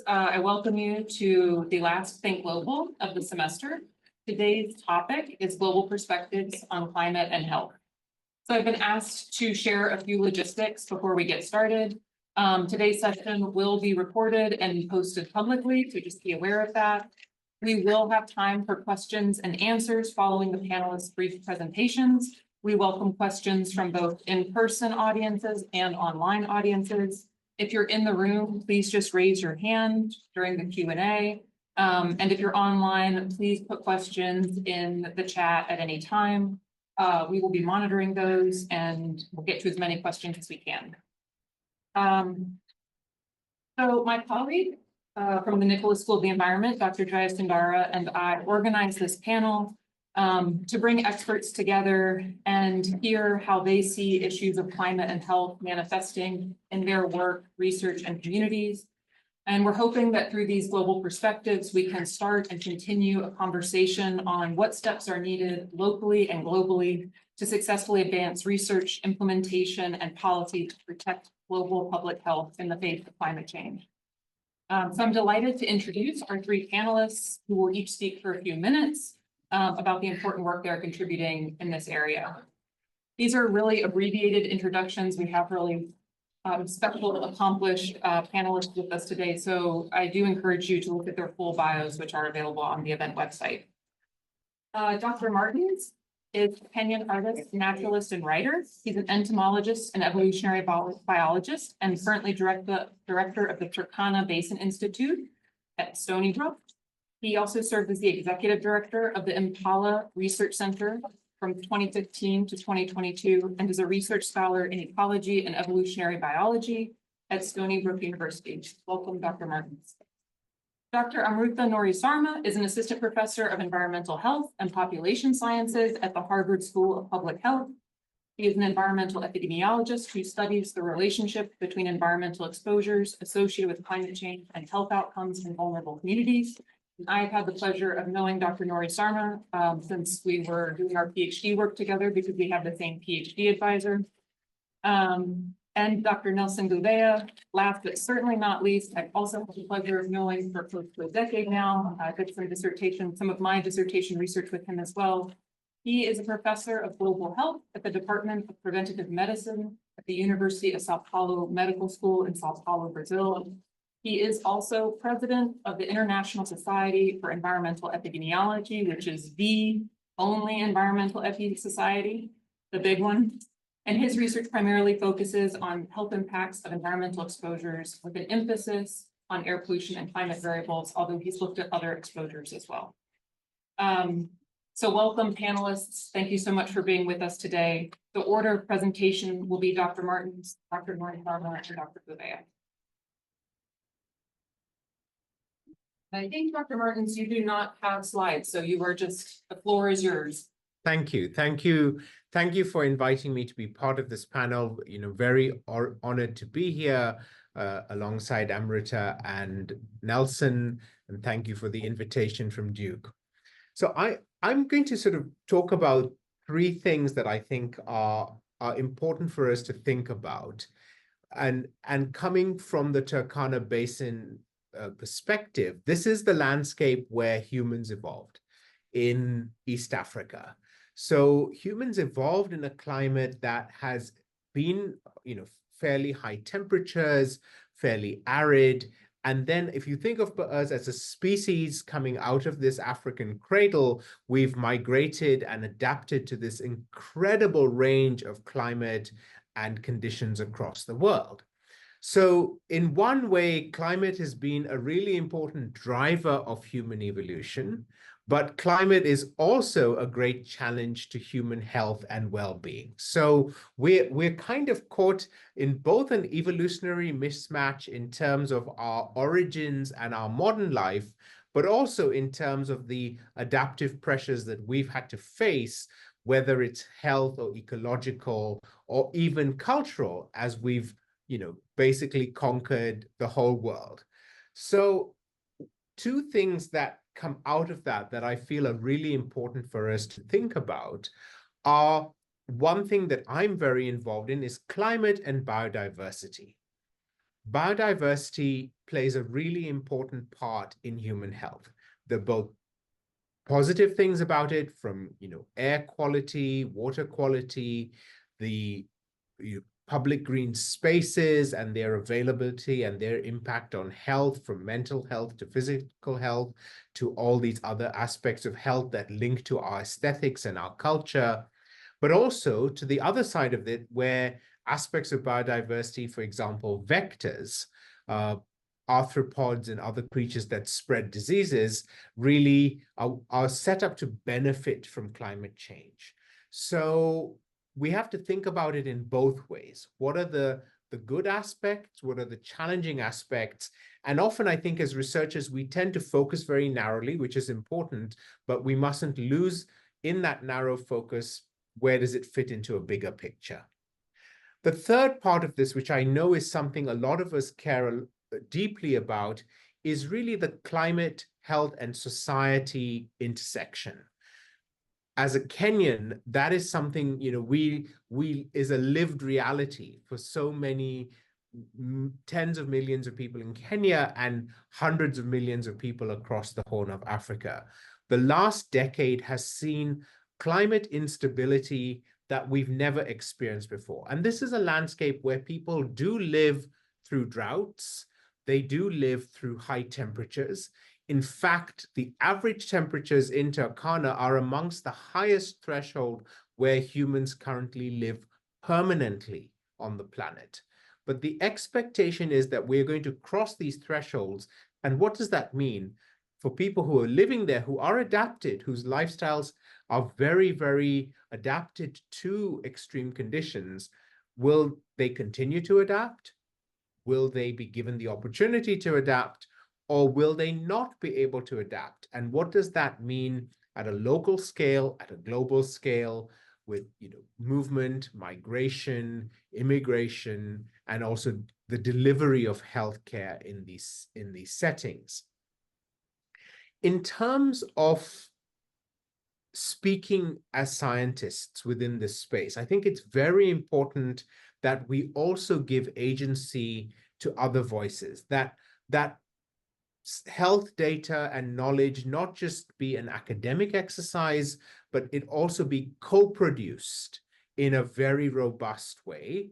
I welcome you to the last Think Global of the semester. Today's topic is global perspectives on climate and health. So I've been asked to share a few logistics before we get started. Today's session will be recorded and posted publicly, so just be aware of that. We will have time for questions and answers following the panelists' brief presentations. We welcome questions from both in-person audiences and online audiences. If you're in the room, please just raise your hand during the Q&A. And if you're online, please put questions in the chat at any time. We will be monitoring those and we'll get to as many questions as we can. So my colleague from the Nicholas School of the Environment, Dr. Jaya Sundara, and I organized this panel to bring experts together and hear how they see issues of climate and health manifesting in their work, research, and communities. And we're hoping that through these global perspectives, we can start and continue a conversation on what steps are needed locally and globally to successfully advance research, implementation, and policy to protect global public health in the face of climate change. So I'm delighted to introduce our three panelists who will each speak for a few minutes about the important work they're contributing in this area. These are really abbreviated introductions. We have really special accomplished panelists with us today. So I do encourage you to look at their full bios, which are available on the event website. Dr. Martins is a Kenyan artist, naturalist, and writer. He's an entomologist and evolutionary biologist and currently director of the Turkana Basin Institute at Stony Brook. He also served as the executive director of the Impala Research Center from 2015 to 2022 and is a research scholar in ecology and evolutionary biology at Stony Brook University. Welcome, Dr. Martins. Dr. Amrutha Nori Sarma is an assistant professor of environmental health and population sciences at the Harvard School of Public Health. He is an environmental epidemiologist who studies the relationship between environmental exposures associated with climate change and health outcomes in vulnerable communities. I've had the pleasure of knowing Dr. Nori Sarma since we were doing our PhD work together because we have the same PhD advisor. And Dr. Nelson Gouveia, last but certainly not least, I've also had the pleasure of knowing for close to a decade now. I did some of my dissertation research with him as well. He is a professor of global health at the Department of Preventative Medicine at the University of Sao Paulo Medical School in Sao Paulo, Brazil. He is also president of the International Society for Environmental Epidemiology, which is the only environmental epi society, the big one. And his research primarily focuses on health impacts of environmental exposures with an emphasis on air pollution and climate variables, although he's looked at other exposures as well. So welcome, panelists. Thank you so much for being with us today. The order of presentation will be Dr. Martins, Dr. Nori Sarma, and Dr. Gouveia. I think, Dr. Martins, you do not have slides, so the floor is yours. Thank you. Thank you. Thank you for inviting me to be part of this panel. Very honored to be here alongside Amrita and Nelson, and thank you for the invitation from Duke. So I'm going to sort of talk about three things that I think are important for us to think about. And coming from the Turkana Basin perspective, this is the landscape where humans evolved in East Africa. So humans evolved in a climate that has been, fairly high temperatures, fairly arid. And then if you think of us as a species coming out of this African cradle, we've migrated and adapted to this incredible range of climate and conditions across the world. So in one way, climate has been a really important driver of human evolution, but climate is also a great challenge to human health and well-being. So we're kind of caught in both an evolutionary mismatch in terms of our origins and our modern life, but also in terms of the adaptive pressures that we've had to face, whether it's health or ecological or even cultural, as we've basically conquered the whole world. So two things that come out of that I feel are really important for us to think about are, one thing that I'm very involved in is climate and biodiversity. biodiversity plays a really important part in human health. There are both positive things about it, from air quality, water quality, the public green spaces and their availability and their impact on health, from mental health to physical health to all these other aspects of health that link to our aesthetics and our culture, but also to the other side of it, where aspects of biodiversity, for example, vectors, arthropods and other creatures that spread diseases, really are set up to benefit from climate change. So we have to think about it in both ways. What are the good aspects? What are the challenging aspects? And often I think as researchers, we tend to focus very narrowly, which is important, but we mustn't lose in that narrow focus, where does it fit into a bigger picture? The third part of this, which I know is something a lot of us care deeply about, is really the climate, health, and society intersection. As a Kenyan, that is something, we is a lived reality for so many tens of millions of people in Kenya and hundreds of millions of people across the Horn of Africa. The last decade has seen climate instability that we've never experienced before. And this is a landscape where people do live through droughts. They do live through high temperatures. In fact, the average temperatures in Turkana are amongst the highest threshold where humans currently live permanently on the planet. But the expectation is that we're going to cross these thresholds. And what does that mean? For people who are living there, who are adapted, whose lifestyles are very, very adapted to extreme conditions, will they continue to adapt? Will they be given the opportunity to adapt? Or will they not be able to adapt? And what does that mean at a local scale, at a global scale, with movement, migration, immigration, and also the delivery of healthcare in these settings? In terms of speaking as scientists within this space, I think it's very important that we also give agency to other voices, that health data and knowledge not just be an academic exercise, but it also be co-produced in a very robust way.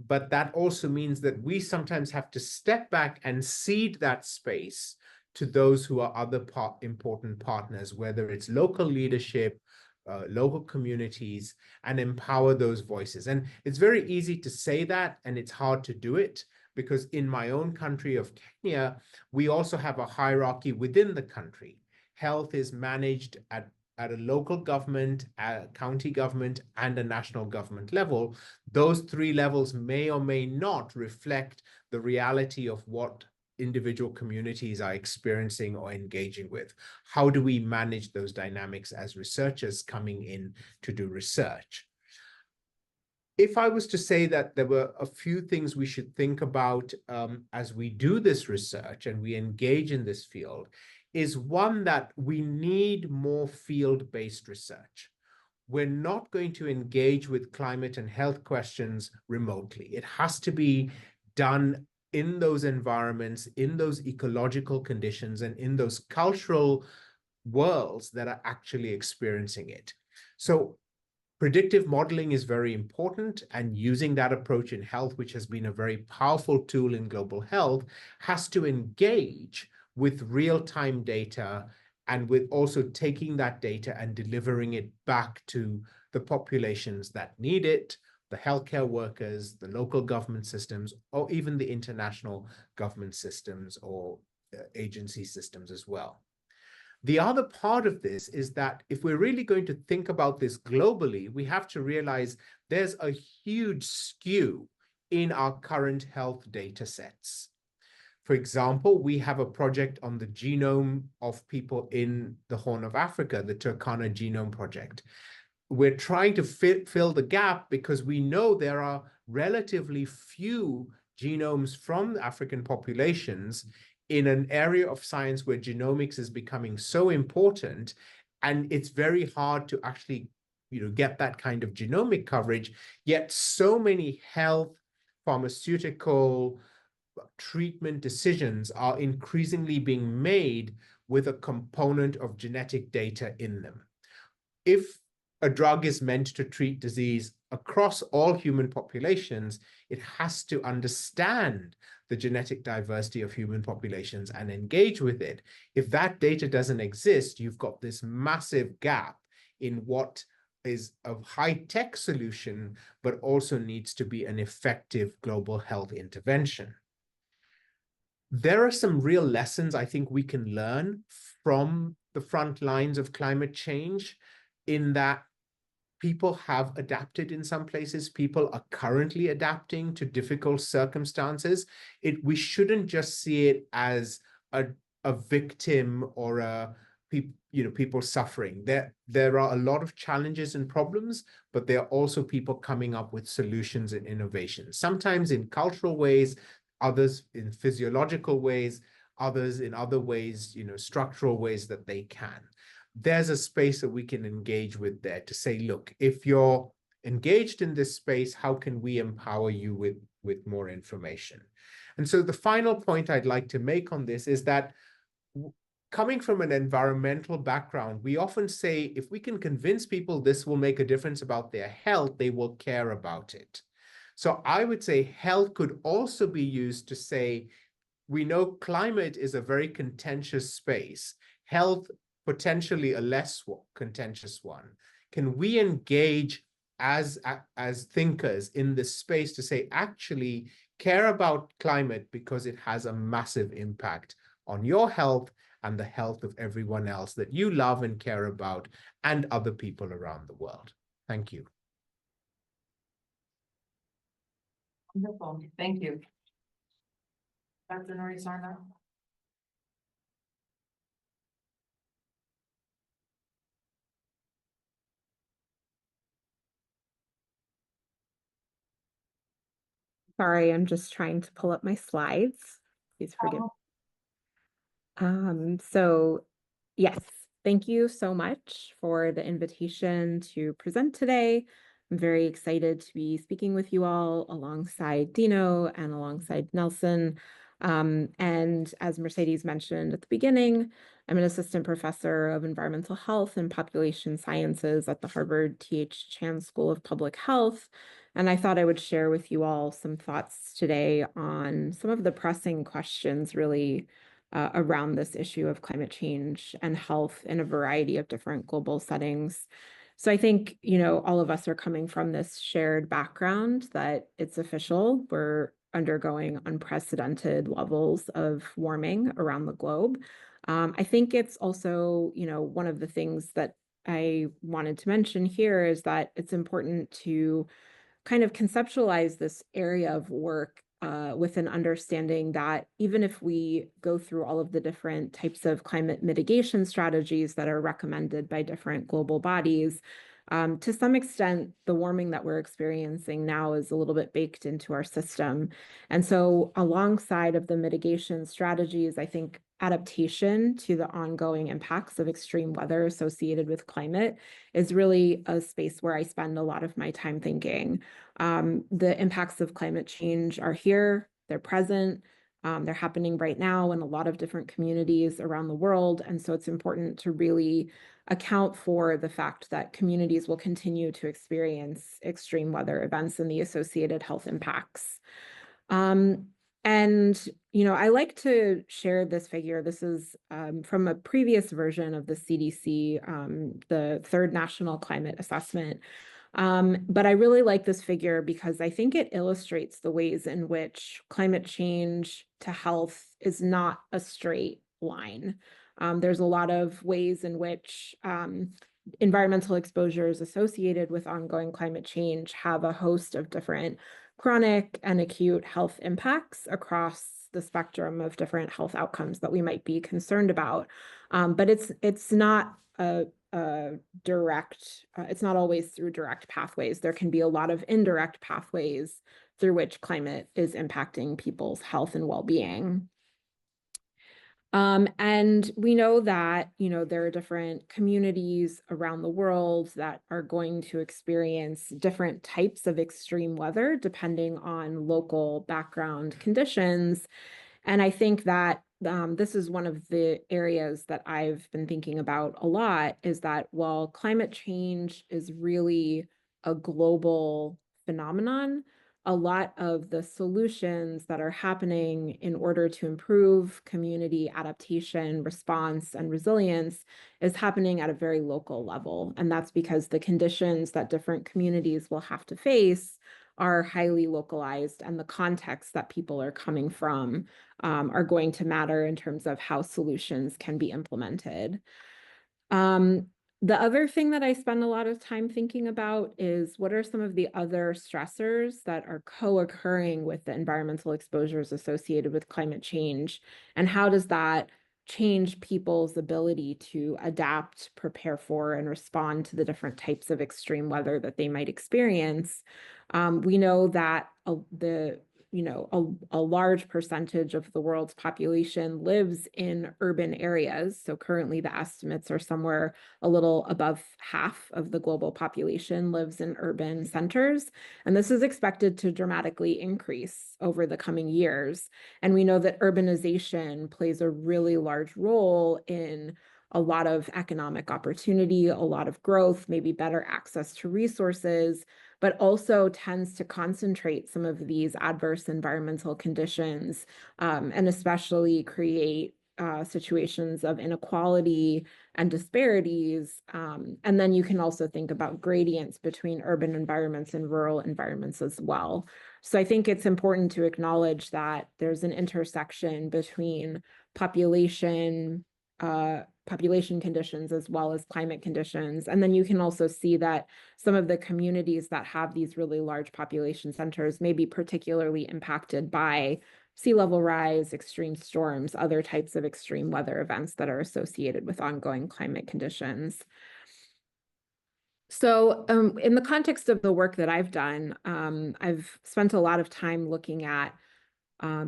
But that also means that we sometimes have to step back and cede that space to those who are other important partners, whether it's local leadership, local communities, and empower those voices. And it's very easy to say that, and it's hard to do it, because in my own country of Kenya, we also have a hierarchy within the country. Health is managed at a local government, a county government, and a national government level. Those three levels may or may not reflect the reality of what individual communities are experiencing or engaging with. How do we manage those dynamics as researchers coming in to do research? If I was to say that there were a few things we should think about as we do this research and we engage in this field, is one, that we need more field-based research. We're not going to engage with climate and health questions remotely. It has to be done in those environments, in those ecological conditions, and in those cultural worlds that are actually experiencing it. So predictive modeling is very important, and using that approach in health, which has been a very powerful tool in global health, has to engage with real-time data and with also taking that data and delivering it back to the populations that need it, the healthcare workers, the local government systems, or even the international government systems or agency systems as well. The other part of this is that if we're really going to think about this globally, we have to realize there's a huge skew in our current health data sets. For example, we have a project on the genome of people in the Horn of Africa, the Turkana Genome Project. We're trying to fill the gap because we know there are relatively few genomes from African populations in an area of science where genomics is becoming so important, and it's very hard to actually get that kind of genomic coverage, yet so many health, pharmaceutical, treatment decisions are increasingly being made with a component of genetic data in them. If a drug is meant to treat disease across all human populations, it has to understand the genetic diversity of human populations and engage with it. If that data doesn't exist, you've got this massive gap in what is a high-tech solution, but also needs to be an effective global health intervention. There are some real lessons I think we can learn from the front lines of climate change, in that people have adapted in some places. People are currently adapting to difficult circumstances. We shouldn't just see it as a victim or people suffering. There are a lot of challenges and problems, but there are also people coming up with solutions and innovations, sometimes in cultural ways, others in physiological ways, others in other ways, structural ways that they can. There's a space that we can engage with there to say, look, if you're engaged in this space, how can we empower you with more information? And so the final point I'd like to make on this is that coming from an environmental background, we often say, if we can convince people this will make a difference about their health, they will care about it. So I would say health could also be used to say, we know climate is a very contentious space. Health, potentially a less contentious one. Can we engage as thinkers in this space to say, actually care about climate because it has a massive impact on your health and the health of everyone else that you love and care about, and other people around the world. Thank you. Wonderful. Thank you. Dr. Norisarna. Sorry, I'm just trying to pull up my slides. Please forgive me. So yes, thank you so much for the invitation to present today. I'm very excited to be speaking with you all alongside Dino and alongside Nelson. And as Mercedes mentioned at the beginning, I'm an assistant professor of environmental health and population sciences at the Harvard T.H. Chan School of Public Health. And I thought I would share with you all some thoughts today on some of the pressing questions really around this issue of climate change and health in a variety of different global settings. So I think, all of us are coming from this shared background that it's official. We're undergoing unprecedented levels of warming around the globe. I think it's also, one of the things that I wanted to mention here is that it's important to kind of conceptualize this area of work with an understanding that even if we go through all of the different types of climate mitigation strategies that are recommended by different global bodies, to some extent, the warming that we're experiencing now is a little bit baked into our system. And so alongside of the mitigation strategies, I think adaptation to the ongoing impacts of extreme weather associated with climate is really a space where I spend a lot of my time thinking. The impacts of climate change are here, they're present, they're happening right now in a lot of different communities around the world. And so it's important to really account for the fact that communities will continue to experience extreme weather events and the associated health impacts. I like to share this figure. This is from a previous version of the CDC, the third National Climate Assessment. But I really like this figure because I think it illustrates the ways in which climate change to health is not a straight line. There's a lot of ways in which environmental exposures associated with ongoing climate change have a host of different chronic and acute health impacts across the spectrum of different health outcomes that we might be concerned about. But it's not a direct, it's not always through direct pathways. There can be a lot of indirect pathways through which climate is impacting people's health and well-being. And we know that, there are different communities around the world that are going to experience different types of extreme weather depending on local background conditions. And I think that this is one of the areas that I've been thinking about a lot, is that while climate change is really a global phenomenon, a lot of the solutions that are happening in order to improve community adaptation, response, and resilience is happening at a very local level. And that's because the conditions that different communities will have to face are highly localized, and the context that people are coming from are going to matter in terms of how solutions can be implemented. The other thing that I spend a lot of time thinking about is what are some of the other stressors that are co-occurring with the environmental exposures associated with climate change, and how does that change people's ability to adapt, prepare for, and respond to the different types of extreme weather that they might experience. We know that a large percentage of the world's population lives in urban areas. So currently the estimates are somewhere a little above half of the global population lives in urban centers. And this is expected to dramatically increase over the coming years. And we know that urbanization plays a really large role in a lot of economic opportunity, a lot of growth, maybe better access to resources, but also tends to concentrate some of these adverse environmental conditions, and especially create situations of inequality and disparities. And then you can also think about gradients between urban environments and rural environments as well. So I think it's important to acknowledge that there's an intersection between population conditions as well as climate conditions. And then you can also see that some of the communities that have these really large population centers may be particularly impacted by sea level rise, extreme storms, other types of extreme weather events that are associated with ongoing climate conditions. So in the context of the work that I've done, I've spent a lot of time looking at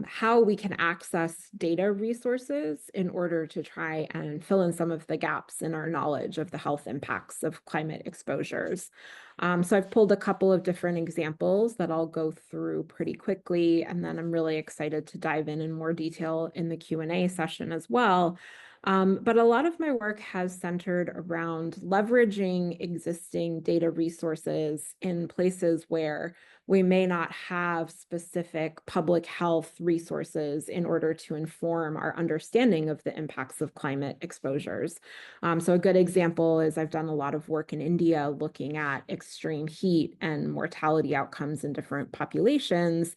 how we can access data resources in order to try and fill in some of the gaps in our knowledge of the health impacts of climate exposures. So I've pulled a couple of different examples that I'll go through pretty quickly, and then I'm really excited to dive in more detail in the Q&A session as well. But a lot of my work has centered around leveraging existing data resources in places where we may not have specific public health resources in order to inform our understanding of the impacts of climate exposures. So a good example is I've done a lot of work in India looking at extreme heat and mortality outcomes in different populations.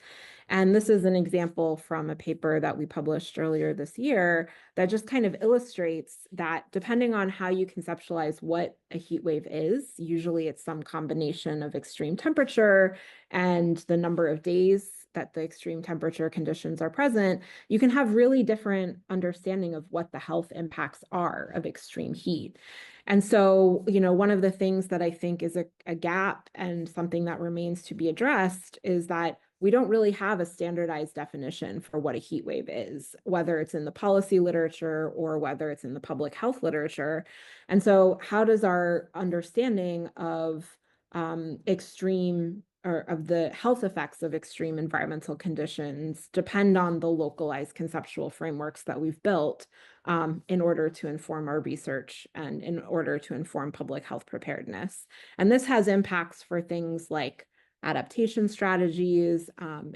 And this is an example from a paper that we published earlier this year that just kind of illustrates that depending on how you conceptualize what a heat wave is, usually it's some combination of extreme temperature and the number of days that the extreme temperature conditions are present, you can have really different understanding of what the health impacts are of extreme heat. And so, one of the things that I think is a gap and something that remains to be addressed is that we don't really have a standardized definition for what a heat wave is, whether it's in the policy literature or whether it's in the public health literature. And so how does our understanding of extreme or of the health effects of extreme environmental conditions depend on the localized conceptual frameworks that we've built in order to inform our research and in order to inform public health preparedness? And this has impacts for things like adaptation strategies,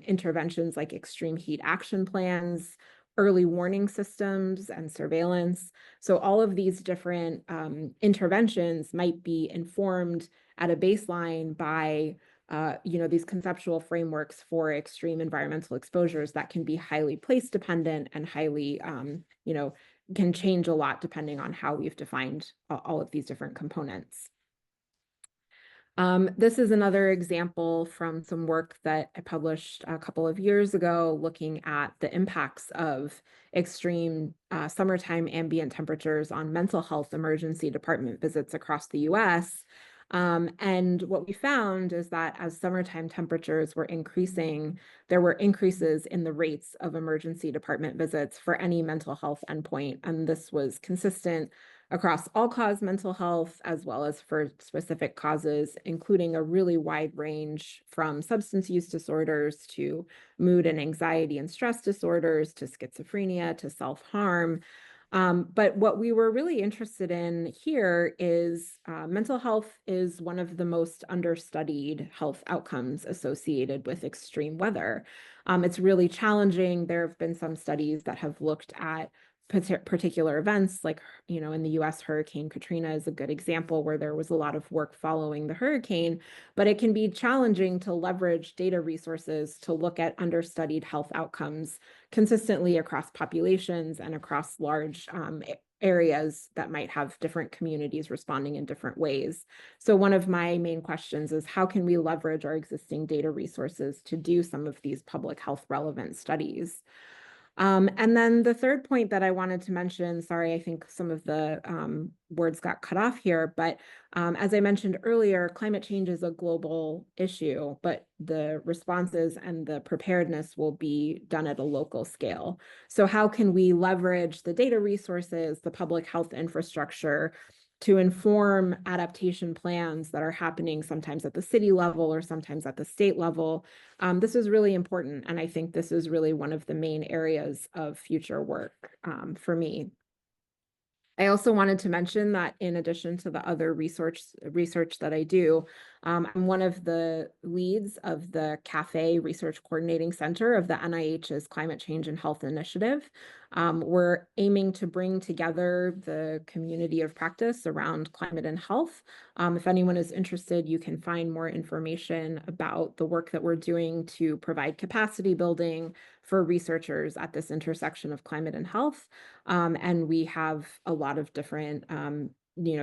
interventions like extreme heat action plans, early warning systems, and surveillance. So all of these different interventions might be informed at a baseline by these conceptual frameworks for extreme environmental exposures that can be highly place dependent and highly, can change a lot depending on how we've defined all of these different components. This is another example from some work that I published a couple of years ago looking at the impacts of extreme summertime ambient temperatures on mental health emergency department visits across the US. And what we found is that as summertime temperatures were increasing, there were increases in the rates of emergency department visits for any mental health endpoint. And this was consistent across all-cause mental health, as well as for specific causes, including a really wide range from substance use disorders to mood and anxiety and stress disorders to schizophrenia to self-harm. But what we were really interested in here is mental health is one of the most understudied health outcomes associated with extreme weather. It's really challenging. There have been some studies that have looked at particular events, like, in the US, Hurricane Katrina is a good example where there was a lot of work following the hurricane, but it can be challenging to leverage data resources to look at understudied health outcomes consistently across populations and across large areas that might have different communities responding in different ways. So one of my main questions is, how can we leverage our existing data resources to do some of these public health relevant studies? And then the third point that I wanted to mention, sorry, I think some of the words got cut off here, but as I mentioned earlier, climate change is a global issue, but the responses and the preparedness will be done at a local scale. So how can we leverage the data resources, the public health infrastructure, to inform adaptation plans that are happening sometimes at the city level or sometimes at the state level? This is really important, and I think this is really one of the main areas of future work for me. I also wanted to mention that in addition to the other research that I do, I'm one of the leads of the CAFE Research Coordinating Center of the NIH's Climate Change and Health Initiative. We're aiming to bring together the community of practice around climate and health. If anyone is interested, you can find more information about the work that we're doing to provide capacity building for researchers at this intersection of climate and health. And we have a lot of different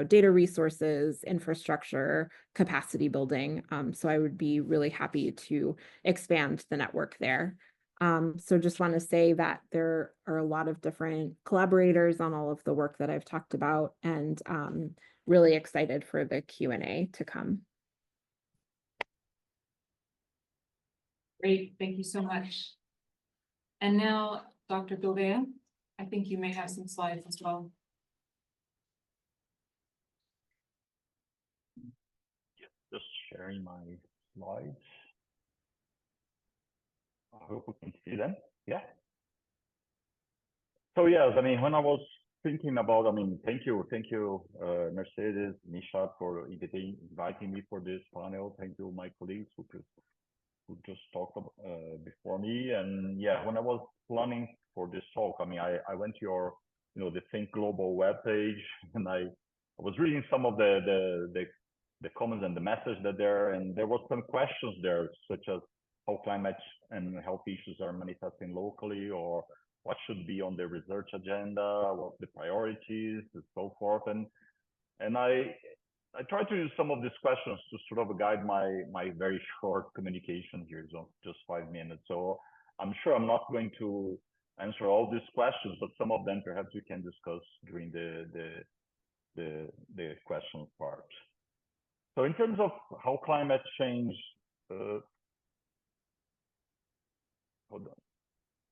data resources, infrastructure, capacity building. So I would be really happy to expand the network there. So just want to say that there are a lot of different collaborators on all of the work that I've talked about, and really excited for the Q&A to come. Great, thank you so much. And now, Dr. Gouveia, I think you may have some slides as well. Just sharing my slides. I hope we can see them. Yeah. So yes, I mean, when I was thinking about, thank you, Mercedes, Nisha, for inviting me for this panel. Thank you, my colleagues who just talked before me. And yeah, when I was planning for this talk, I went to your, the Think Global webpage, and I was reading some of the comments and the message that there, and there was some questions there, such as how climate and health issues are manifesting locally, or what should be on the research agenda, what the priorities, and so forth. And I tried to use some of these questions to sort of guide my very short communication here, so just 5 minutes. So I'm sure I'm not going to answer all these questions, but some of them perhaps we can discuss during the question part. So in terms of how climate change,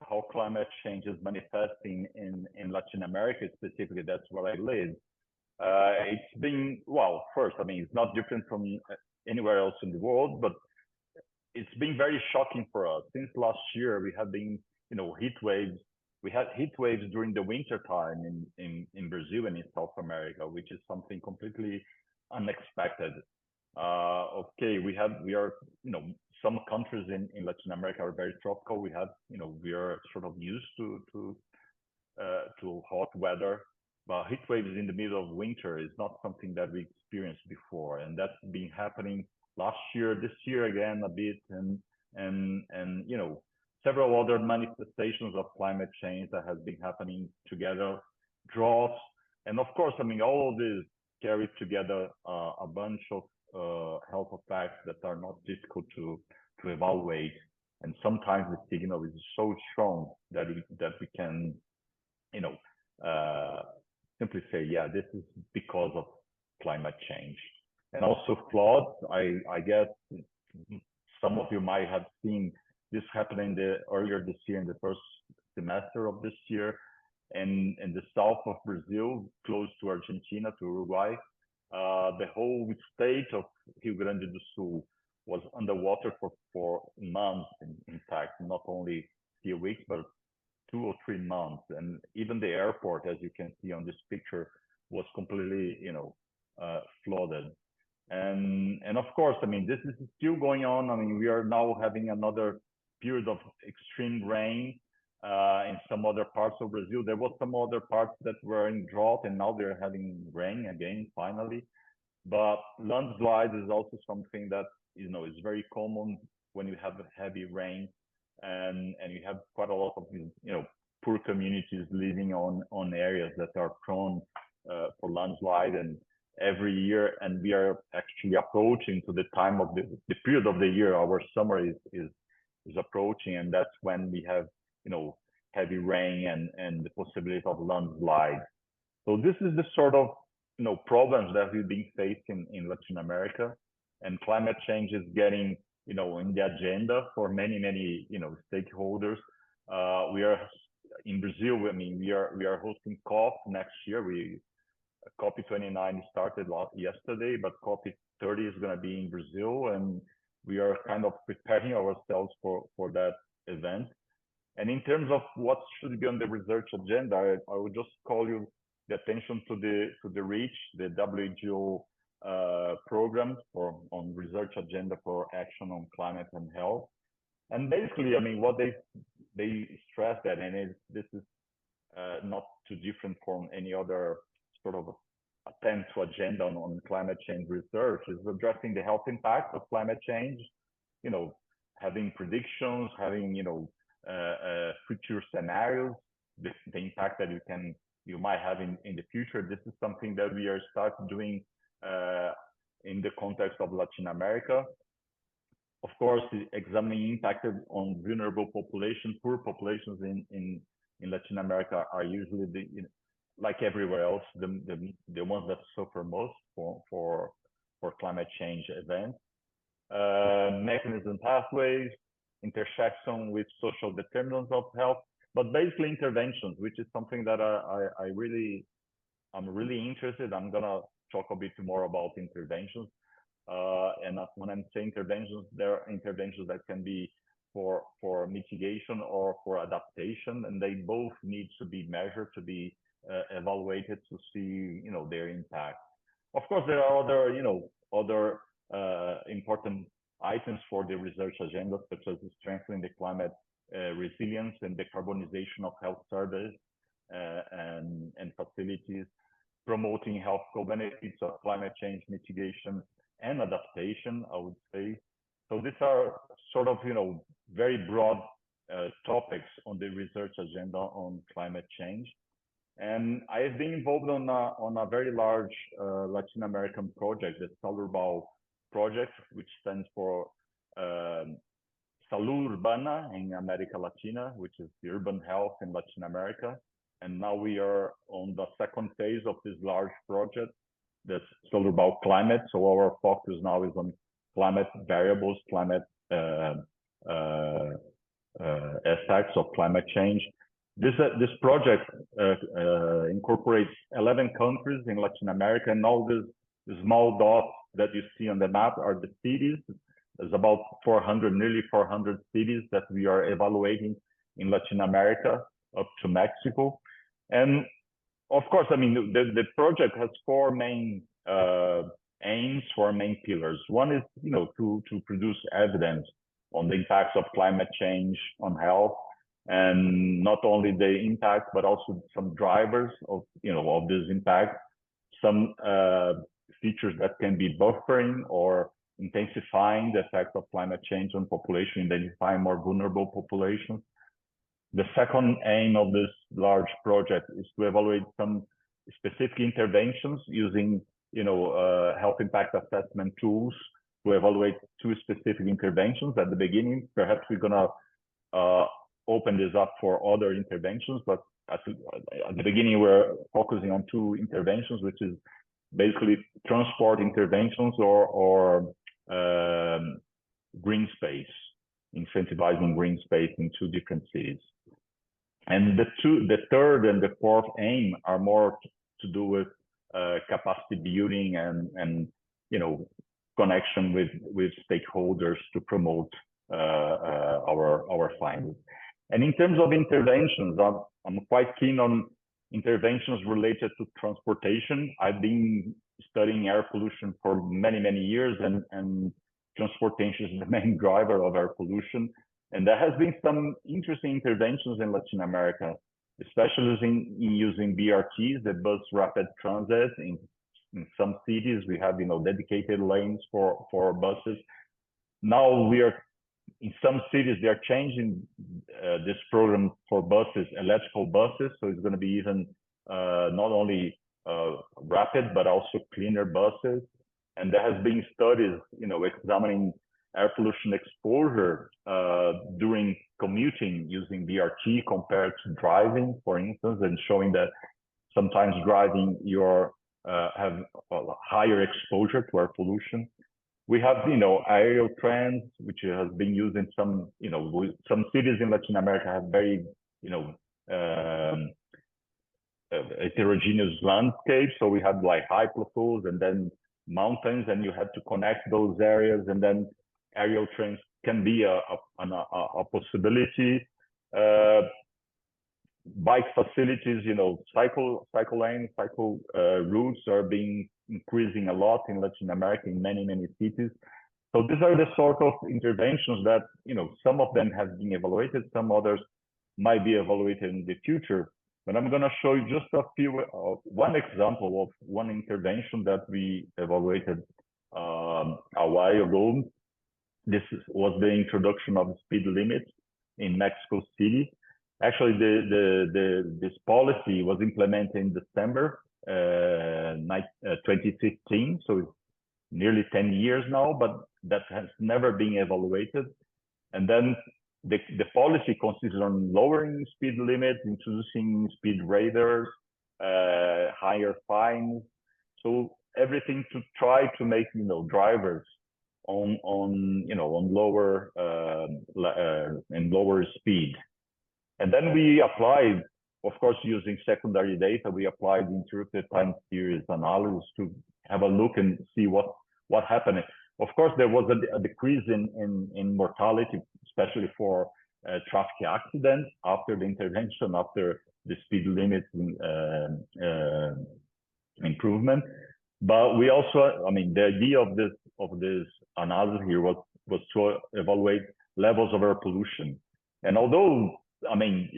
how climate change is manifesting in Latin America specifically, that's where I live. It's been, well, first, it's not different from anywhere else in the world, but it's been very shocking for us. Since last year, we have been, heat waves. We had heat waves during the winter time in Brazil and in South America, which is something completely unexpected. Okay, we are, some countries in Latin America are very tropical. We are sort of used to hot weather, but heat waves in the middle of winter is not something that we experienced before, and that's been happening last year, this year again a bit, and several other manifestations of climate change that has been happening together, droughts, and of course, all of this carries together a bunch of health effects that are not difficult to evaluate, and sometimes the signal is so strong that we can, simply say, yeah, this is because of climate change. and also floods. I guess some of you might have seen this happening earlier this year, in the first semester of this year, and in the south of Brazil, close to Argentina, to Uruguay. The whole state of Rio Grande do Sul was underwater for months, in fact, not only a few weeks, but 2 or 3 months. And even the airport, as you can see on this picture, was completely, flooded. And of course, I mean, this is still going on. I mean, we are now having another period of extreme rain in some other parts of Brazil. There was some other parts that were in drought, and now they're having rain again, finally. But landslides is also something that, is very common when you have heavy rain, and you have quite a lot of, poor communities living on areas that are prone for landslide. And every year, and we are actually approaching to the time of the period of the year, our summer is approaching, and that's when we have, heavy rain and the possibility of landslide. So this is the sort of, problems that we've been facing in Latin America, and climate change is getting, in the agenda for many, stakeholders. We are in Brazil. I mean, we are hosting COP next year. COP29 started yesterday, but COP30 is going to be in Brazil, and we are kind of preparing ourselves for that event. And in terms of what should be on the research agenda, I would just call you the attention to the REACH, the WHO program on research agenda for action on climate and health. And basically, I mean, what they stress that, and this is not too different from any other sort of attempt to agenda on climate change research, is addressing the health impact of climate change, having predictions, having, future scenarios, the impact that you might have in the future. This is something that we are starting doing in the context of Latin America. Of course, examining impact on vulnerable populations, poor populations in Latin America are usually like everywhere else, the ones that suffer most for climate change events. Mechanism pathways, intersection with social determinants of health, but basically interventions, which is something that I'm really interested. I'm gonna talk a bit more about interventions. And when I'm saying interventions, there are interventions that can be for mitigation or for adaptation, and they both need to be measured, to be evaluated to see, their impact. Of course, there are other important items for the research agenda, such as strengthening the climate resilience and decarbonization of health services and facilities, promoting health co-benefits of climate change mitigation and adaptation, I would say. So these are sort of, very broad topics on the research agenda on climate change. And I have been involved on a very large Latin American project, the Salurbal project, which stands for Salud Urbana in America Latina, which is the urban health in Latin America. And now we are on the second phase of this large project, that's Salurbal Climate. So our focus now is on climate variables, climate effects of climate change. This project incorporates 11 countries in Latin America, and all these small dots that you see on the map are the cities. There's about nearly 400 cities that we are evaluating in Latin America up to Mexico. And of course, I mean, the project has 4 main aims, 4 main pillars. One is, to produce evidence on the impacts of climate change on health, and not only the impact, but also some drivers of this impact, some features that can be buffering or intensifying the effects of climate change on population, identifying more vulnerable populations. The second aim of this large project is to evaluate some specific interventions using, health impact assessment tools to evaluate 2 specific interventions at the beginning. Perhaps we're gonna open this up for other interventions, but at the beginning we're focusing on 2 interventions, which is basically transport interventions or green space, incentivizing green space in 2 different cities. And the third and the fourth aim are more to do with capacity building and connection with stakeholders to promote our findings. And in terms of interventions, I'm quite keen on interventions related to transportation. I've been studying air pollution for many years, and transportation is the main driver of air pollution. And there has been some interesting interventions in Latin America, especially in using BRTs, the bus rapid transit. In some cities, we have dedicated lanes for buses. Now we are in some cities, they are changing this program for buses, electrical buses. So it's going to be even not only rapid, but also cleaner buses. And there has been studies, examining air pollution exposure during commuting using BRT compared to driving, for instance, and showing that sometimes driving you have a higher exposure to air pollution. We have, aerial trains, which has been used in some, some cities in Latin America have very, heterogeneous landscapes. So we have like high plateaus and then mountains, and you have to connect those areas. And then aerial trains can be a possibility. Bike facilities, cycle lanes, cycle routes are being increasing a lot in Latin America in many cities. So these are the sort of interventions that, some of them have been evaluated, some others might be evaluated in the future. But I'm going to show you just one example of one intervention that we evaluated a while ago. This was the introduction of speed limits in Mexico City. Actually, this policy was implemented in December 2015, so it's nearly 10 years now, but that has never been evaluated. And then the policy consists on lowering speed limits, introducing speed radars, higher fines, so everything to try to make drivers on lower and lower speed. And then we applied, of course, using secondary data, we applied interrupted time series analysis to have a look and see what happened. Of course, there was a decrease in mortality, especially for traffic accidents after the intervention, after the speed limit improvement. But we also, the idea of this analysis here was to evaluate levels of air pollution. And although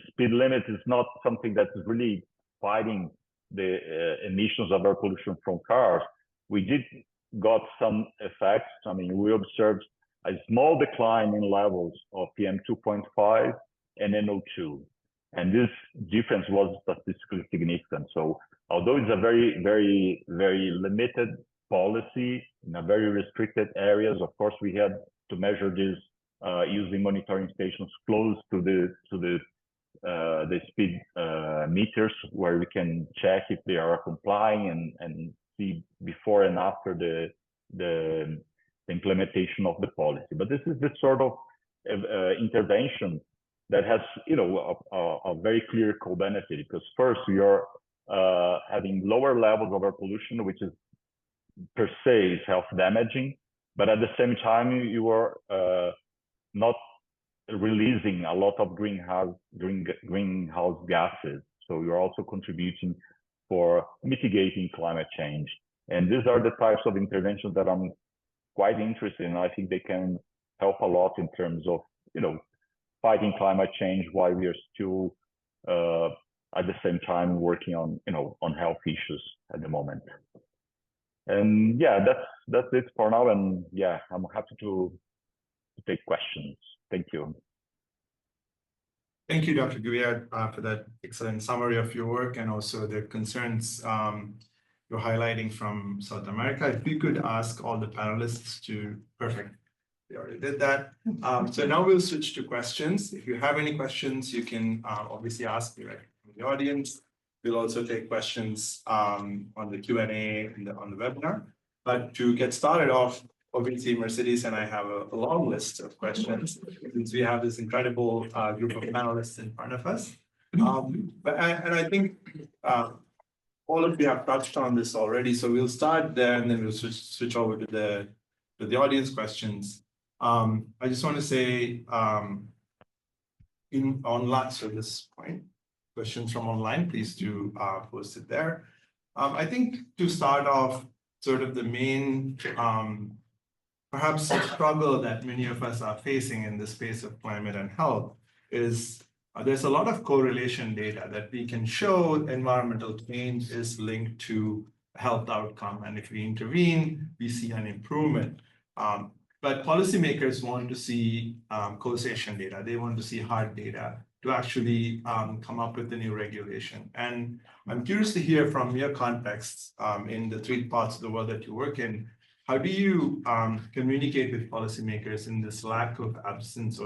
speed limit is not something that is really fighting the emissions of air pollution from cars, we did got some effects. We observed a small decline in levels of PM2.5 and NO2. And this difference was statistically significant. So although it's a very limited policy in a very restricted areas, of course, we had to measure this using monitoring stations close to the speed meters, where we can check if they are complying and see before and after the implementation of the policy. But this is the sort of intervention that has a very clear co-benefit, because first we are having lower levels of air pollution, which is per se is health damaging, but at the same time you are not releasing a lot of greenhouse gases. So you're also contributing for mitigating climate change. And these are the types of interventions that I'm quite interested in. I think they can help a lot in terms of, fighting climate change while we are still at the same time working on, on health issues at the moment. And yeah, that's it for now. And yeah, I'm happy to take questions. Thank you. Thank you, Dr. Gouillard, for that excellent summary of your work and also the concerns you're highlighting from South America. If we could ask all the panelists to, perfect, we already did that. So now we'll switch to questions. If you have any questions, you can obviously ask directly from the audience. We'll also take questions on the Q&A on the webinar. But to get started off, obviously Mercedes and I have a long list of questions since we have this incredible group of panelists in front of us. And I think all of you have touched on this already, so we'll start there and then we'll switch over to the audience questions. I just want to say in online, so this point, questions from online, please do post it there. I think to start off, sort of the main perhaps struggle that many of us are facing in the space of climate and health is there's a lot of correlation data that we can show environmental change is linked to health outcome. And if we intervene, we see an improvement. But policymakers want to see causation data. They want to see hard data to actually come up with a new regulation. And I'm curious to hear from your context in the 3 parts of the world that you work in. How do you communicate with policymakers in this lack of absence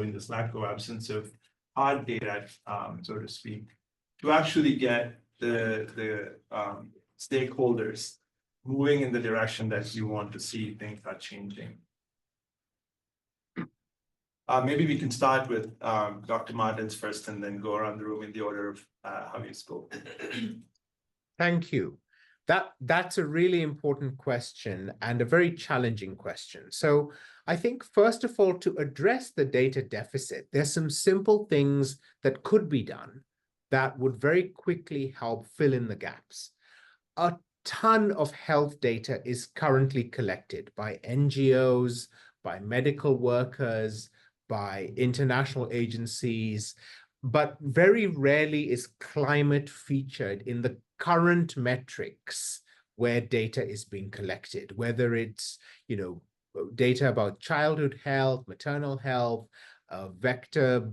of hard data, so to speak, to actually get the stakeholders moving in the direction that you want to see things are changing? Maybe we can start with Dr. Martins first and then go around the room in the order of how you spoke. Thank you. That's a really important question and a very challenging question. So I think, first of all, to address the data deficit, there's some simple things that could be done that would very quickly help fill in the gaps. A ton of health data is currently collected by NGOs, by medical workers, by international agencies, but very rarely is climate featured in the current metrics where data is being collected, whether it's, data about childhood health, maternal health, vector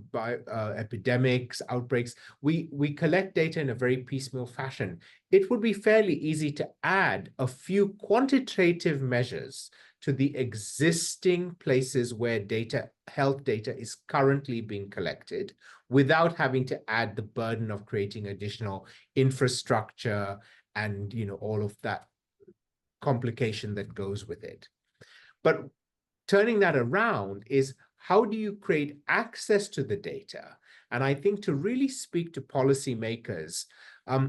epidemics, outbreaks. We collect data in a very piecemeal fashion. It would be fairly easy to add a few quantitative measures to the existing places where health data is currently being collected without having to add the burden of creating additional infrastructure and all of that complication that goes with it. But turning that around is, how do you create access to the data? And I think to really speak to policymakers,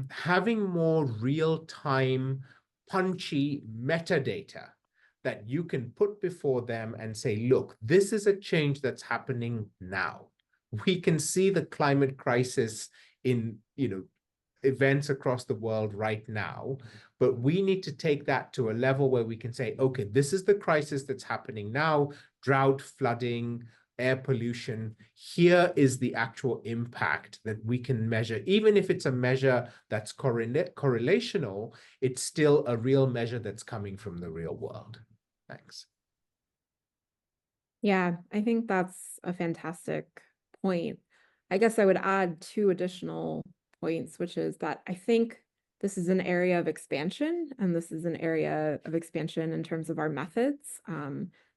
having more real-time, punchy metadata that you can put before them and say, look, this is a change that's happening now. We can see the climate crisis in, events across the world right now, but we need to take that to a level where we can say, okay, this is the crisis that's happening now, drought, flooding, air pollution. Here is the actual impact that we can measure. Even if it's a measure that's correlational, it's still a real measure that's coming from the real world. Thanks. Yeah, I think that's a fantastic point. I guess I would add 2 additional points, which is that I think this is an area of expansion, and this is an area of expansion in terms of our methods.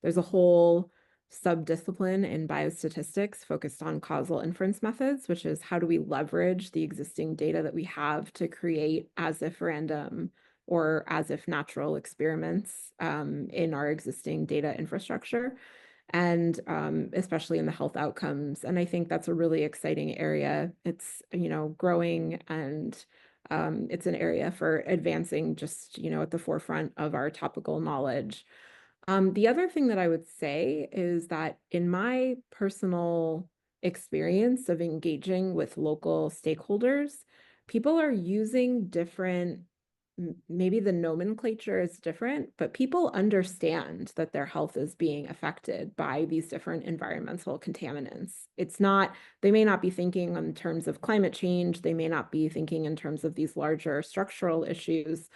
There's a whole subdiscipline in biostatistics focused on causal inference methods, which is how do we leverage the existing data that we have to create as if random or as if natural experiments in our existing data infrastructure, and especially in the health outcomes. And I think that's a really exciting area. It's, growing, and it's an area for advancing just, at the forefront of our topical knowledge. The other thing that I would say is that in my personal experience of engaging with local stakeholders, people are using different, maybe the nomenclature is different, but people understand that their health is being affected by these different environmental contaminants. It's not, they may not be thinking in terms of climate change, they may not be thinking in terms of these larger structural issues,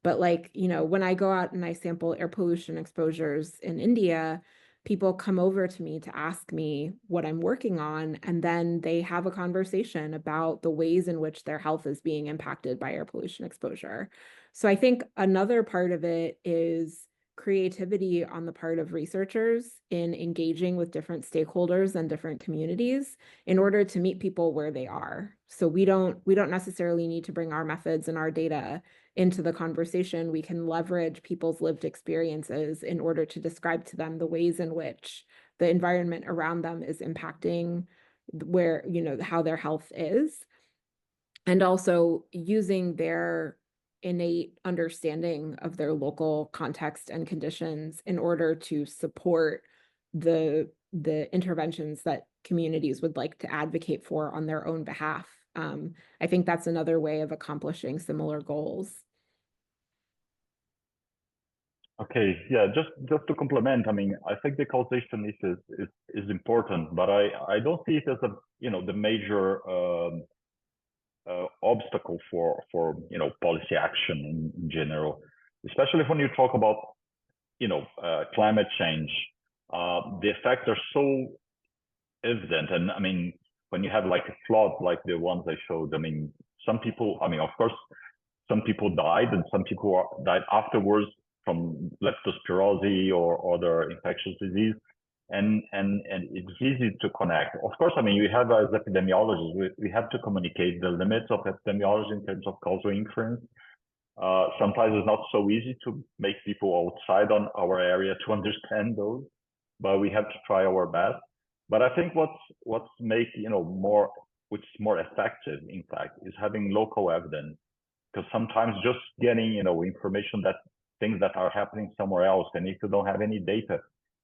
but when I go out and I sample air pollution exposures in India, people come over to me to ask me what I'm working on, and then they have a conversation about the ways in which their health is being impacted by air pollution exposure. So I think another part of it is creativity on the part of researchers in engaging with different stakeholders and different communities in order to meet people where they are. So we don't necessarily need to bring our methods and our data into the conversation. We can leverage people's lived experiences in order to describe to them the ways in which the environment around them is impacting where, how their health is, and also using their innate understanding of their local context and conditions in order to support the interventions that communities would like to advocate for on their own behalf. I think that's another way of accomplishing similar goals. Okay, yeah, just to complement, I mean, I think the causation is important, but I don't see it as the major obstacle for policy action in general, especially when you talk about climate change. The effects are so evident, and I mean, when you have like a flood like the ones I showed, I mean, some people, I mean, of course, some people died, and some people died afterwards from leptospirosis or other infectious disease. And it's easy to connect. Of course, I mean, we have as epidemiologists, we have to communicate the limits of epidemiology in terms of causal inference. Sometimes it's not so easy to make people outside on our area to understand those, but we have to try our best. But I think what's make which is more effective, in fact, is having local evidence, because sometimes just getting information that things that are happening somewhere else, and if you don't have any data.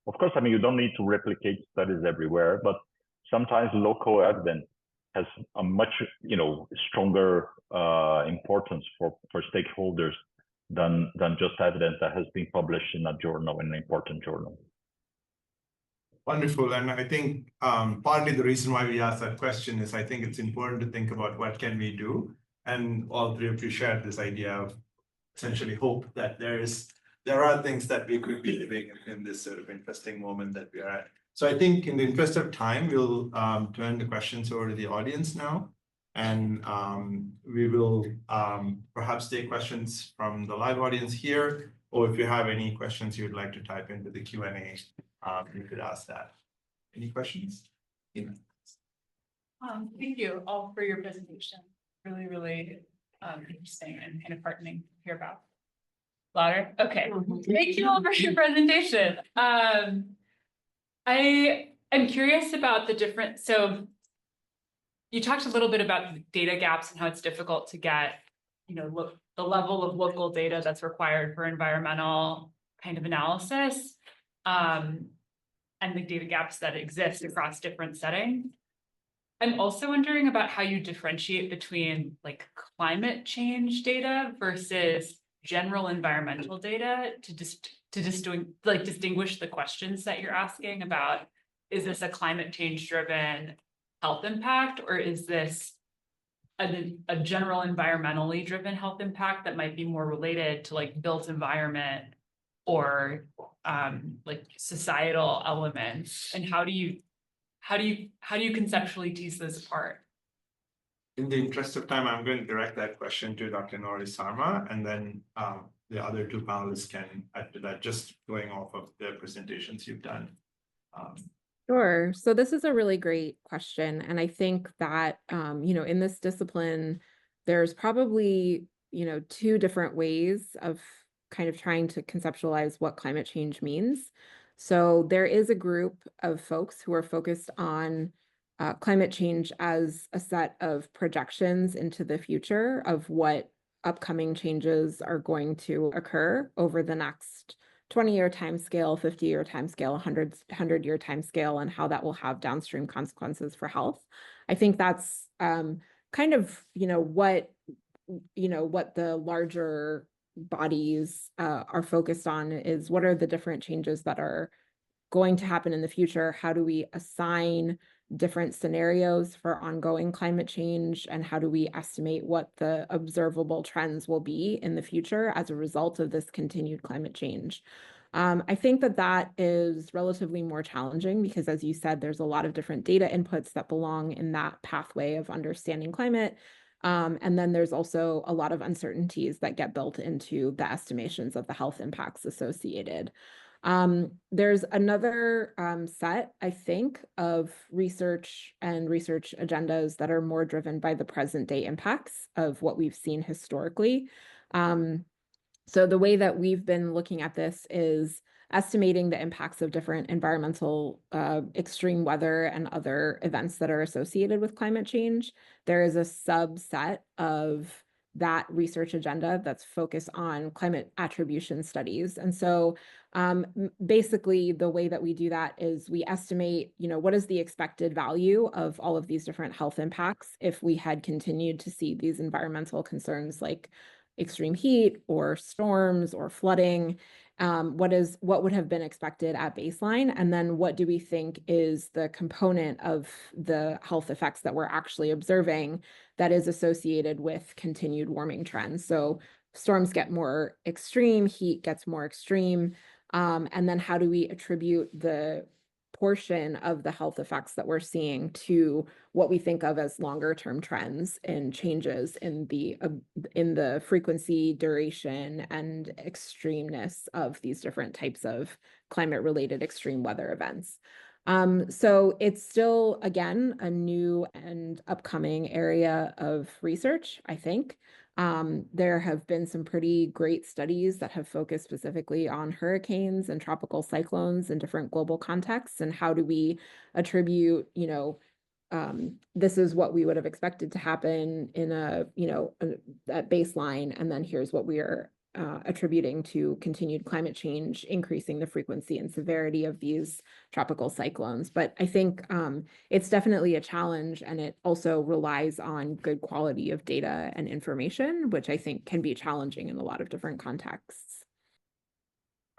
Of course, I mean, you don't need to replicate studies everywhere, but sometimes local evidence has a much, stronger importance for stakeholders than just evidence that has been published in a journal, in an important journal. Wonderful. And I think partly the reason why we asked that question is I think it's important to think about what can we do. And all three of you shared this idea of essentially hope that there are things that we could be doing in this sort of interesting moment that we are at. So I think in the interest of time, we'll turn the questions over to the audience now. And we will perhaps take questions from the live audience here, or if you have any questions you'd like to type into the Q&A, you could ask that. Any questions? Yeah. Thank you all for your presentation. Really, really interesting and kind of heartening to hear about. Louder? Okay. Thank you all for your presentation. I am curious about the different, so you talked a little bit about data gaps and how it's difficult to get, the level of local data that's required for environmental kind of analysis, and the data gaps that exist across different settings. I'm also wondering about how you differentiate between like climate change data versus general environmental data to distinguish the questions that you're asking about. Is this a climate change driven health impact, or is this a general environmentally driven health impact that might be more related to like built environment or like societal elements? And how do you conceptually tease those apart? In the interest of time, I'm going to direct that question to Dr. Nori Sarma, and then the other two panelists can add to that, just going off of the presentations you've done. Sure. So this is a really great question. And I think that, in this discipline, there's probably, two different ways of kind of trying to conceptualize what climate change means. So there is a group of folks who are focused on climate change as a set of projections into the future of what upcoming changes are going to occur over the next 20-year timescale, 50-year timescale, 100-year timescale, and how that will have downstream consequences for health. I think that's kind of what the larger bodies are focused on is what are the different changes that are going to happen in the future? How do we assign different scenarios for ongoing climate change, and how do we estimate what the observable trends will be in the future as a result of this continued climate change? I think that is relatively more challenging because, as you said, there's a lot of different data inputs that belong in that pathway of understanding climate. And then there's also a lot of uncertainties that get built into the estimations of the health impacts associated. There's another set, I think, of research and research agendas that are more driven by the present day impacts of what we've seen historically. So the way that we've been looking at this is estimating the impacts of different environmental extreme weather and other events that are associated with climate change. There is a subset of that research agenda that's focused on climate attribution studies. And so basically the way that we do that is we estimate, what is the expected value of all of these different health impacts if we had continued to see these environmental concerns like extreme heat or storms or flooding. What would have been expected at baseline, and then what do we think is the component of the health effects that we're actually observing that is associated with continued warming trends. So storms get more extreme, heat gets more extreme, and then how do we attribute the portion of the health effects that we're seeing to what we think of as longer term trends and changes in the frequency, duration, and extremeness of these different types of climate related extreme weather events. So it's still, again, a new and upcoming area of research, I think. There have been some pretty great studies that have focused specifically on hurricanes and tropical cyclones in different global contexts, and how do we attribute, this is what we would have expected to happen in at baseline, and then here's what we are attributing to continued climate change, increasing the frequency and severity of these tropical cyclones. But I think it's definitely a challenge, and it also relies on good quality of data and information, which I think can be challenging in a lot of different contexts.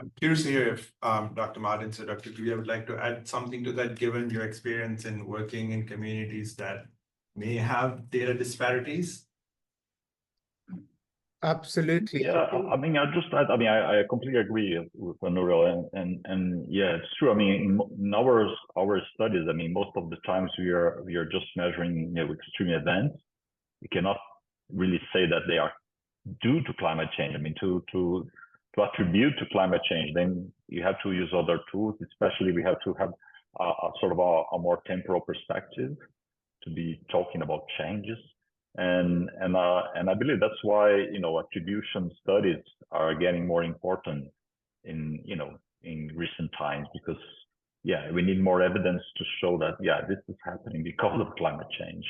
I'm curious to hear if Dr. Martins or Dr. Julia would like to add something to that, given your experience in working in communities that may have data disparities. Absolutely. Yeah, I mean, I completely agree with Nuriel, and yeah, it's true. I mean, in our studies, I mean, most of the times we are just measuring, extreme events. We cannot really say that they are due to climate change. I mean, to attribute to climate change, then you have to use other tools. Especially, we have to have a sort of a more temporal perspective to be talking about changes. And I believe that's why attribution studies are getting more important in recent times, because we need more evidence to show that this is happening because of climate change.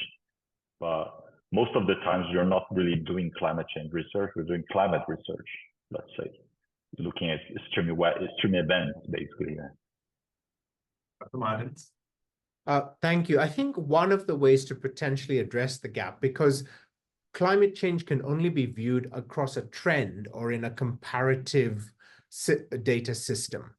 But most of the times you're not really doing climate change research, we're doing climate research, let's say, looking at extreme events basically. Dr. Martins. Thank you. I think one of the ways to potentially address the gap, because climate change can only be viewed across a trend or in a comparative data system.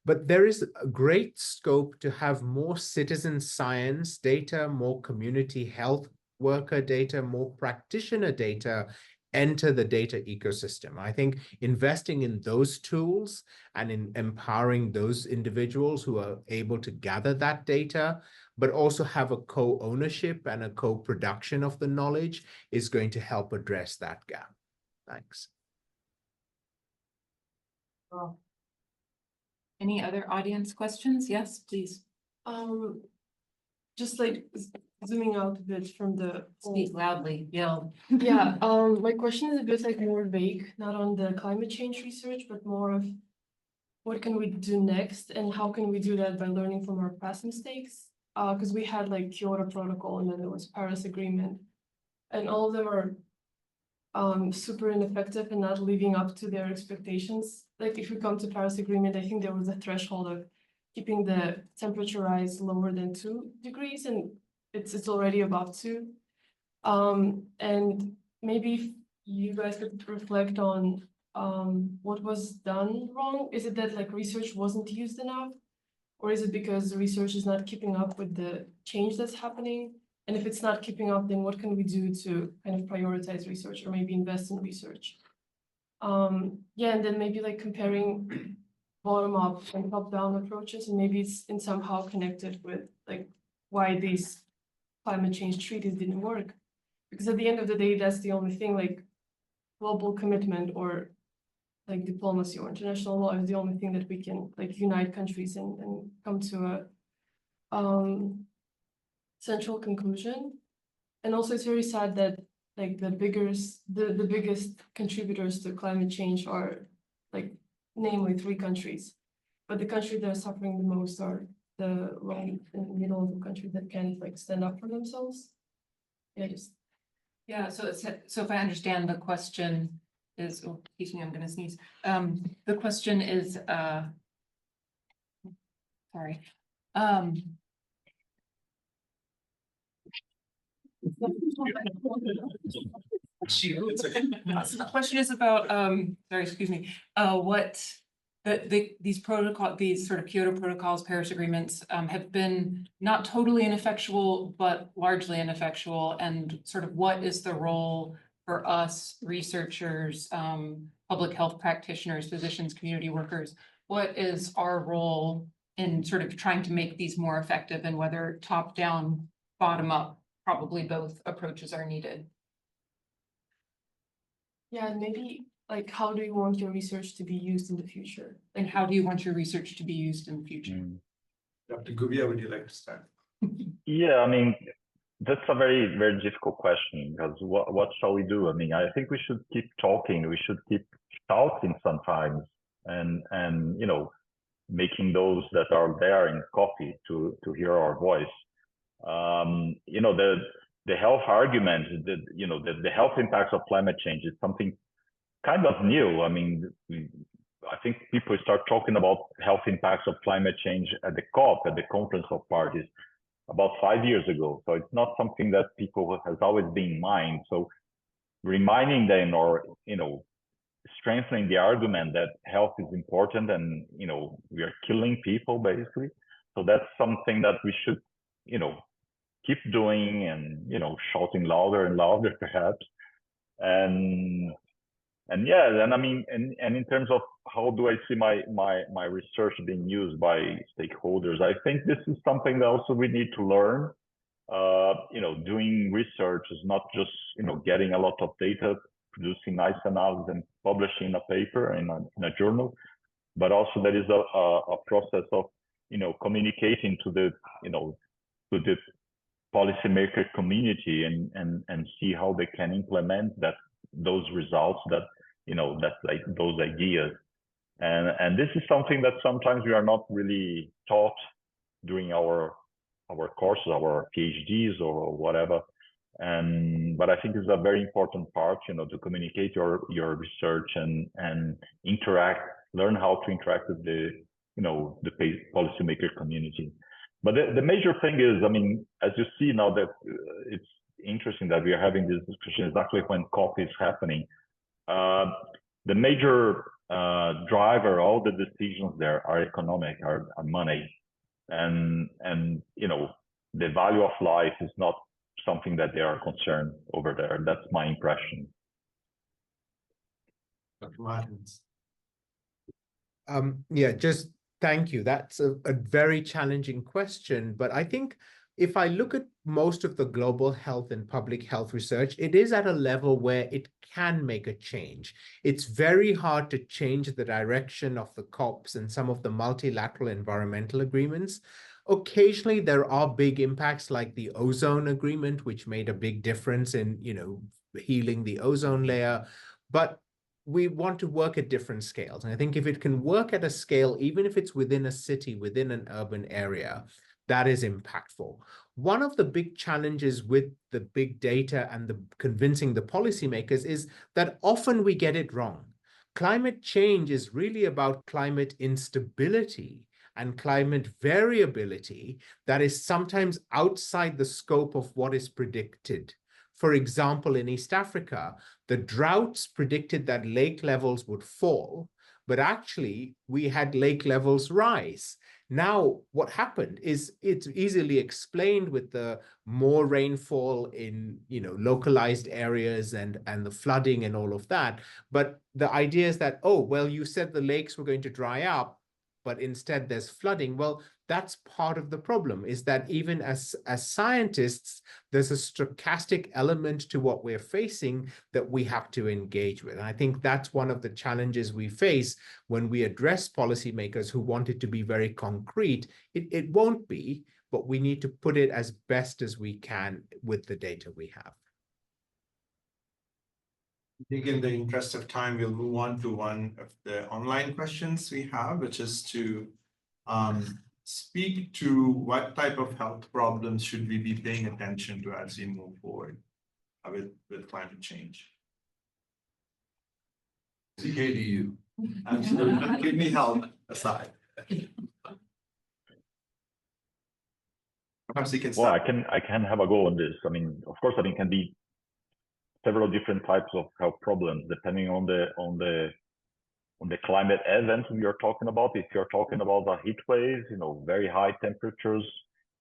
But there is a great scope to have more citizen science data, more community health worker data, more practitioner data enter the data ecosystem. I think investing in those tools and in empowering those individuals who are able to gather that data, but also have a co-ownership and a co-production of the knowledge, is going to help address that gap. Thanks. Well, any other audience questions? Yes, please. Just like zooming out a bit from the Speak loudly, yell. Yeah, my question is a bit like more vague, not on the climate change research, but more of what can we do next, and how can we do that by learning from our past mistakes? Because we had like Kyoto Protocol, and then there was Paris Agreement, and all of them are super ineffective and not living up to their expectations. Like if we come to Paris Agreement, I think there was a threshold of keeping the temperature rise lower than 2 degrees, and it's already above 2. And maybe if you guys could reflect on what was done wrong. Is it that like research wasn't used enough, or is it because the research is not keeping up with the change that's happening? And if it's not keeping up, then what can we do to kind of prioritize research or maybe invest in research? Yeah, and then maybe like comparing bottom-up and top-down approaches, and maybe it's in somehow connected with like why these climate change treaties didn't work. because at the end of the day, that's the only thing, like global commitment or like diplomacy or international law is the only thing that we can like unite countries and come to a central conclusion. And also it's very sad that like the biggest contributors to climate change are like namely 3 countries. But the countries that are suffering the most are the low and middle income countries that can't like stand up for themselves. Yeah, just Yeah, so if I understand, the question is, oh, excuse me, I'm gonna sneeze. The question is, sorry. Shoot. The question is about, sorry, excuse me, what these sort of Kyoto protocols, Paris agreements, have been not totally ineffectual, but largely ineffectual, and sort of what is the role for us researchers, public health practitioners, physicians, community workers? What is our role in sort of trying to make these more effective, and whether top down, bottom up, probably both approaches are needed? yeah, and maybe like how do you want your research to be used in the future? And how do you want your research to be used in the future? Mm. Dr. Gubia, would you like to start? Yeah, I mean, that's a very, very difficult question, because what shall we do? I mean, I think we should keep talking. We should keep shouting sometimes, and you know, making those that are there in copy to hear our voice. You know, the health argument, the health impacts of climate change is something kind of new. I mean, I think people start talking about health impacts of climate change at the COP, at the Conference of Parties, about 5 years ago. So it's not something that people has always been in mind. So reminding them, or, you know, strengthening the argument that health is important, and, you know, we are killing people basically. So that's something that we should, you know, keep doing, and, you know, shouting louder and louder perhaps. And yeah, and I mean, and in terms of how do I see my research being used by stakeholders, I think this is something that also we need to learn. You know, doing research is not just, you know, getting a lot of data, producing nice analysis and publishing a paper in a journal, but also there is a process of, you know, communicating to the, you know, to the policymaker community, and see how they can implement those results, that, you know, that like those ideas. And this is something that sometimes we are not really taught during our courses, our PhDs or whatever. But I think it's a very important part, you know, to communicate your research and interact, learn how to interact with the, you know, the policymaker community. But the major thing is, I mean, as you see now, that it's interesting that we are having this discussion exactly when COP is happening. The major driver, all the decisions there are economic, are money, and you know, the value of life is not something that they are concerned over there. That's my impression. Dr. Martins. Yeah, just thank you. That's a very challenging question, but I think if I look at most of the global health and public health research, it is at a level where it can make a change. It's very hard to change the direction of the COPs and some of the multilateral environmental agreements. Occasionally, there are big impacts like the ozone agreement, which made a big difference in, you know, healing the ozone layer. But we want to work at different scales. And I think if it can work at a scale, even if it's within a city, within an urban area, that is impactful. One of the big challenges with the big data and the convincing the policymakers is that often we get it wrong. Climate change is really about climate instability and climate variability that is sometimes outside the scope of what is predicted. For example, in East Africa, the droughts predicted that lake levels would fall, but actually we had lake levels rise. Now, what happened is it's easily explained with the more rainfall in, you know, localized areas and the flooding and all of that. But the idea is that, oh, well, you said the lakes were going to dry up, but instead there's flooding. Well, that's part of the problem, is that even as scientists, there's a stochastic element to what we're facing that we have to engage with. And I think that's one of the challenges we face when we address policymakers who want it to be very concrete. It won't be, but we need to put it as best as we can with the data we have. I think in the interest of time, we'll move on to one of the online questions we have, which is to speak to what type of health problems should we be paying attention to as we move forward with climate change. CKDU. Absolutely. Kidney health aside. Perhaps you can Well, start. I can have a go on this. I mean, of course, I mean, can be several different types of health problems depending on the climate event we are talking about. If you're talking about a heat wave, you know, very high temperatures,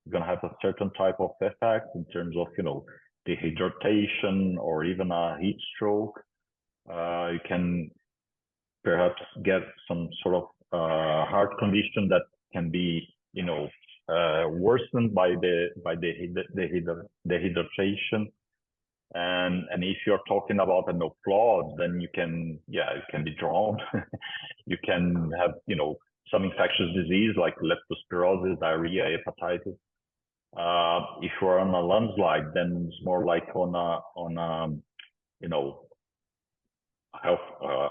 you're gonna have a certain type of effect in terms of, you know, dehydration or even a heat stroke. You can perhaps get some sort of heart condition that can be, you know, worsened by the dehydration. And if you're talking about flood, then you can be drowned. You can have, you know, some infectious disease like leptospirosis, diarrhea, hepatitis. If you're on a landslide, then it's more like on a you know, health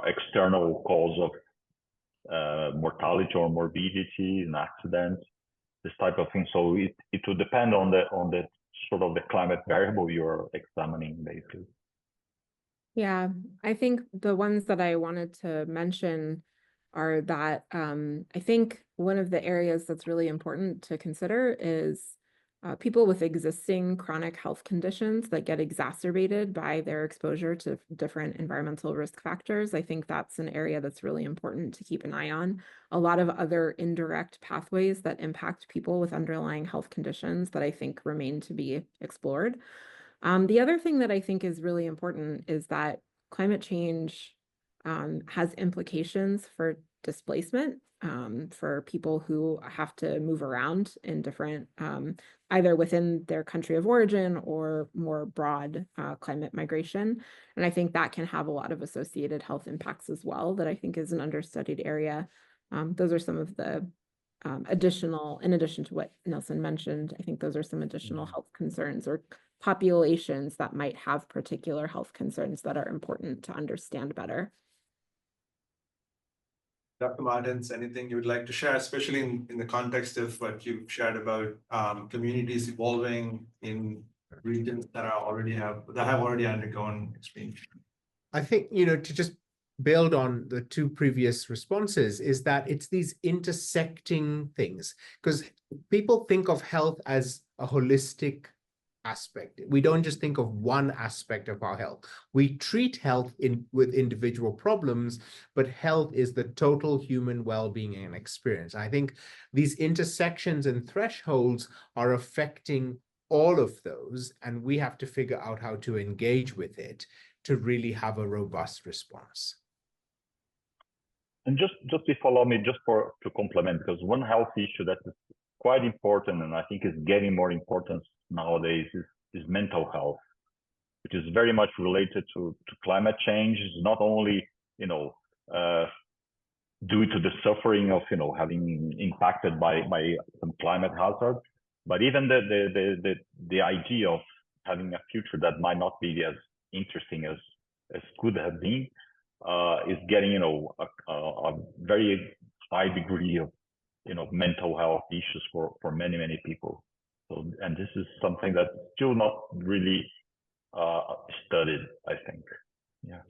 external cause of mortality or morbidity, an accident, this type of thing. So it will depend on the sort of the climate variable you're examining, basically. Yeah, I think the ones that I wanted to mention are that I think one of the areas that's really important to consider is people with existing chronic health conditions that get exacerbated by their exposure to different environmental risk factors. I think that's an area that's really important to keep an eye on. A lot of other indirect pathways that impact people with underlying health conditions that I think remain to be explored. The other thing that I think is really important is that climate change has implications for displacement for people who have to move around in different, either within their country of origin or more broad climate migration. And I think that can have a lot of associated health impacts as well, that I think is an understudied area. Those are some of the additional, in addition to what Nelson mentioned, I think those are some additional health concerns or populations that might have particular health concerns that are important to understand better. Dr. Martins, anything you would like to share, especially in the context of what you've shared about communities evolving in regions that have already undergone extreme? I think, you know, to just build on the two previous responses, is that it's these intersecting things, because people think of health as a holistic aspect. We don't just think of one aspect of our health. We treat health with individual problems, but health is the total human well-being and experience. I think these intersections and thresholds are affecting all of those, and we have to figure out how to engage with it to really have a robust response. And just if you allow me, just to complement, because one health issue that is quite important, and I think is getting more importance nowadays, is mental health, which is very much related to climate change. It's not only, you know, due to the suffering of, you know, having impacted by some climate hazard, but even the idea of having a future that might not be as interesting as could have been, is getting, you know, a very high degree of, you know, mental health issues for many people. So, and this is something that's still not really studied, I think. Yeah.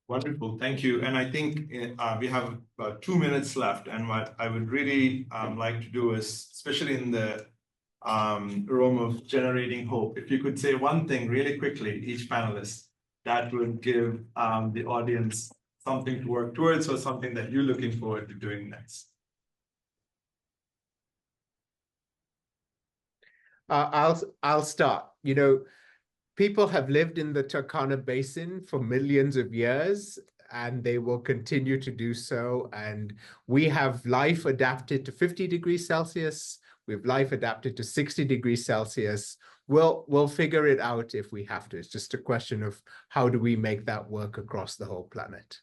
Wonderful, thank you. And I think we have about 2 minutes left. And what I would really like to do is, especially in the realm of generating hope, if you could say one thing really quickly, each panelist, that would give the audience something to work towards or something that you're looking forward to doing next. I'll start. You know, people have lived in the Turkana Basin for millions of years. and they will continue to do so. And we have life adapted to 50 degrees Celsius. We have life adapted to 60 degrees Celsius. We'll figure it out if we have to. It's just a question of how do we make that work across the whole planet.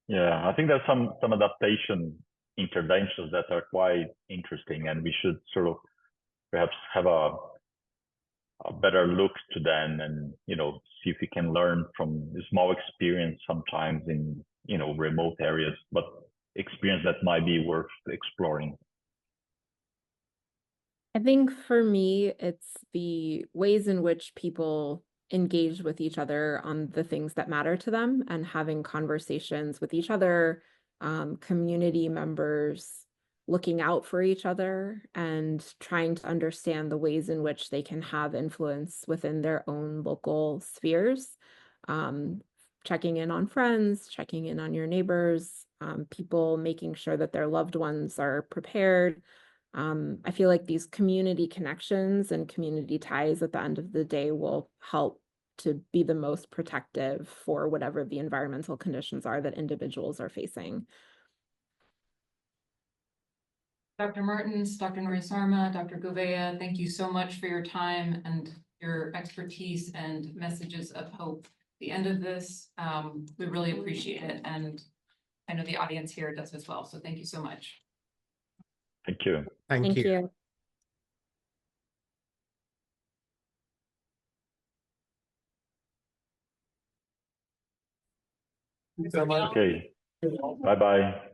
Yeah, I think there's some adaptation interventions that are quite interesting, and we should sort of perhaps have a better look to them, and see if we can learn from the small experience sometimes in remote areas, but experience that might be worth exploring. I think for me, it's the ways in which people engage with each other on the things that matter to them and having conversations with each other, community members, looking out for each other and trying to understand the ways in which they can have influence within their own local spheres. Checking in on friends, checking in on your neighbors, people making sure that their loved ones are prepared. I feel like these community connections and community ties at the end of the day will help to be the most protective for whatever the environmental conditions are that individuals are facing. Dr. Martins, Dr. Nuri Sarma, Dr. Gouveia, thank you so much for your time and your expertise and messages of hope. At the end of this, we really appreciate it, and I know the audience here does as well, so thank you so much. Thank you. Thank you. you. Okay. Bye-bye.